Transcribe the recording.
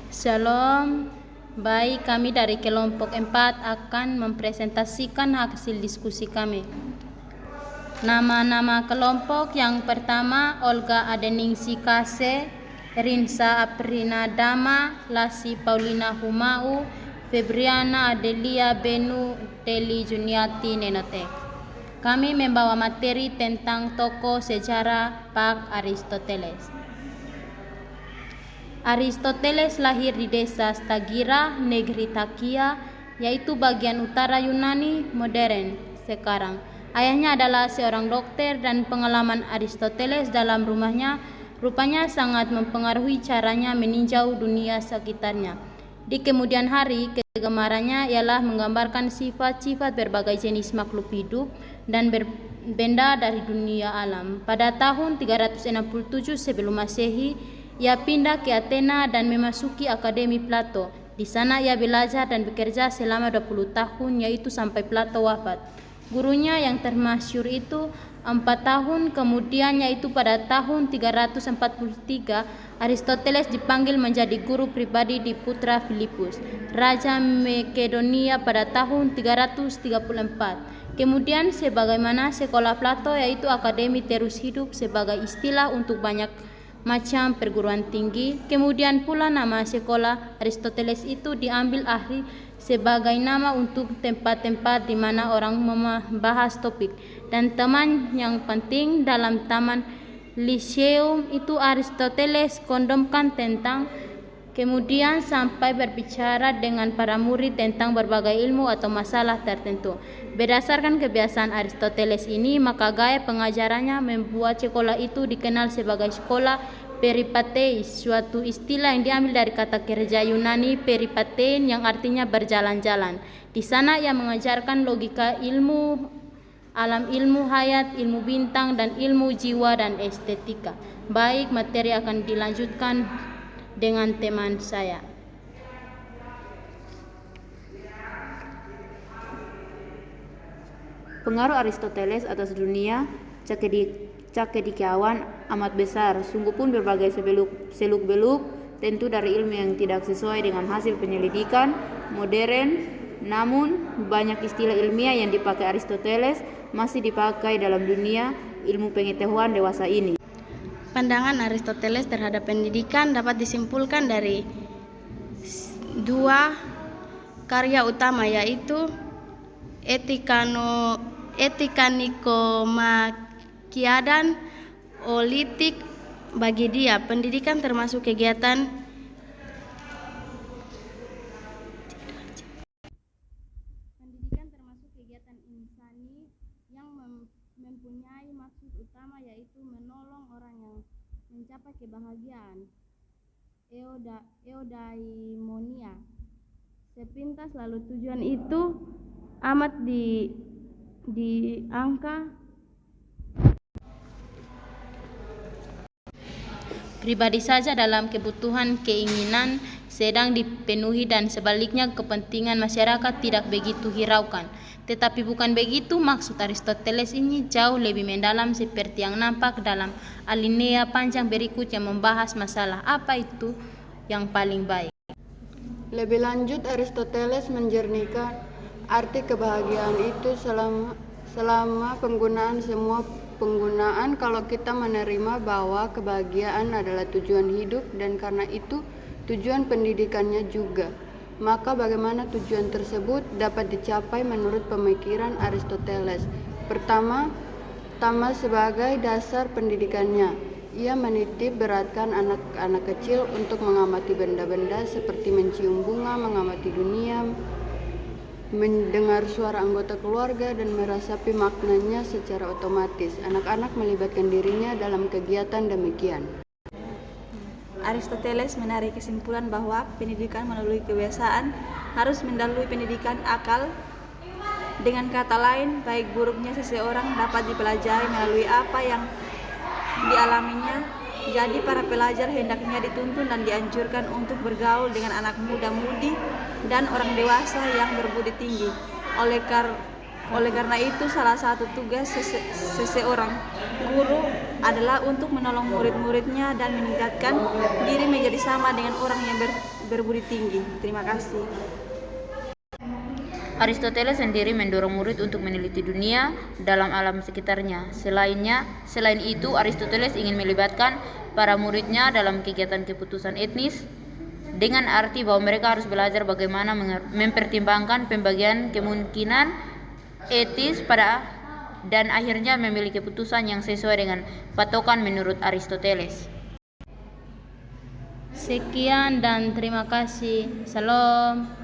Shalom, baik kami dari kelompok 4 akan mempresentasikan hasil diskusi kami. Nama-nama kelompok yang pertama Olga Adeningsi Kase, Rinsa Aprina Dama, Lasi Paulina Humau, Febriana Adelia Benu Deli Juniati Nenote. Kami membawa materi tentang tokoh sejarah Pak Aristoteles. Aristoteles lahir di desa Stagira, negeri Takia, yaitu bagian utara Yunani modern sekarang. Ayahnya adalah seorang dokter dan pengalaman Aristoteles dalam rumahnya rupanya sangat mempengaruhi caranya meninjau dunia sekitarnya. Di kemudian hari, kegemarannya ialah menggambarkan sifat-sifat berbagai jenis makhluk hidup dan benda dari dunia alam. Pada tahun 367 sebelum Masehi, ia pindah ke Athena dan memasuki Akademi Plato. Di sana ia belajar dan bekerja selama 20 tahun, yaitu sampai Plato wafat. Gurunya yang termasyhur itu 4 tahun kemudian, yaitu pada tahun 343, Aristoteles dipanggil menjadi guru pribadi di putra Filipus, Raja Makedonia pada tahun 334. Kemudian sebagaimana sekolah Plato, yaitu akademi terus hidup sebagai istilah untuk banyak macam perguruan tinggi. Kemudian pula nama sekolah Aristoteles itu diambil ahli sebagai nama untuk tempat-tempat di mana orang membahas topik. Dan teman yang penting dalam taman Lyceum itu Aristoteles kondomkan tentang, kemudian sampai berbicara dengan para murid tentang berbagai ilmu atau masalah tertentu. Berdasarkan kebiasaan Aristoteles ini, maka gaya pengajarannya membuat sekolah itu dikenal sebagai sekolah peripateis, suatu istilah yang diambil dari kata kerja Yunani peripatein yang artinya berjalan-jalan. Di sana ia mengajarkan logika ilmu, alam ilmu hayat, ilmu bintang, dan ilmu jiwa dan estetika. Baik, materi akan dilanjutkan dengan teman saya. Pengaruh Aristoteles atas dunia cakedikiawan amat besar, sungguh pun berbagai seluk-beluk, tentu dari ilmu yang tidak sesuai dengan hasil penyelidikan modern, namun banyak istilah ilmiah yang dipakai Aristoteles masih dipakai dalam dunia ilmu pengetahuan dewasa ini. Pandangan Aristoteles terhadap pendidikan dapat disimpulkan dari dua karya utama, yaitu Etika Nikomakia dan Politik. Bagi dia, pendidikan termasuk kegiatan insani yang mempunyai maksud utama, yaitu menolong orang yang mencapai kebahagiaan, eudaimonia. Sepintas lalu tujuan itu amat diangka Pribadi saja dalam kebutuhan keinginan sedang dipenuhi dan sebaliknya kepentingan masyarakat tidak begitu hiraukan. Tetapi bukan begitu maksud Aristoteles ini, jauh lebih mendalam seperti yang nampak dalam alinea panjang berikut yang membahas masalah apa itu yang paling baik. Lebih lanjut, Aristoteles menjernihkan arti kebahagiaan itu selama penggunaan kalau kita menerima bahwa kebahagiaan adalah tujuan hidup dan karena itu tujuan pendidikannya juga. Maka bagaimana tujuan tersebut dapat dicapai menurut pemikiran Aristoteles? Pertama, sebagai dasar pendidikannya, ia menitik beratkan anak-anak kecil untuk mengamati benda-benda seperti mencium bunga, mengamati dunia, mendengar suara anggota keluarga, dan merasapi maknanya secara otomatis. Anak-anak melibatkan dirinya dalam kegiatan demikian. Aristoteles menarik kesimpulan bahwa pendidikan melalui kebiasaan harus mendahului pendidikan akal. Dengan kata lain, baik buruknya seseorang dapat dipelajari melalui apa yang dialaminya. Jadi para pelajar hendaknya dituntun dan dianjurkan untuk bergaul dengan anak muda-mudi dan orang dewasa yang berbudi tinggi. Oleh karena itu salah satu tugas seseorang guru adalah untuk menolong murid-muridnya dan meningkatkan diri menjadi sama dengan orang yang berbudi tinggi. Terima kasih. Aristoteles sendiri mendorong murid untuk meneliti dunia dalam alam sekitarnya. Selain itu, Aristoteles ingin melibatkan para muridnya dalam kegiatan keputusan etnis dengan arti bahwa mereka harus belajar bagaimana mempertimbangkan pembagian kemungkinan etis dan akhirnya memilih keputusan yang sesuai dengan patokan menurut Aristoteles. Sekian dan terima kasih. Salam.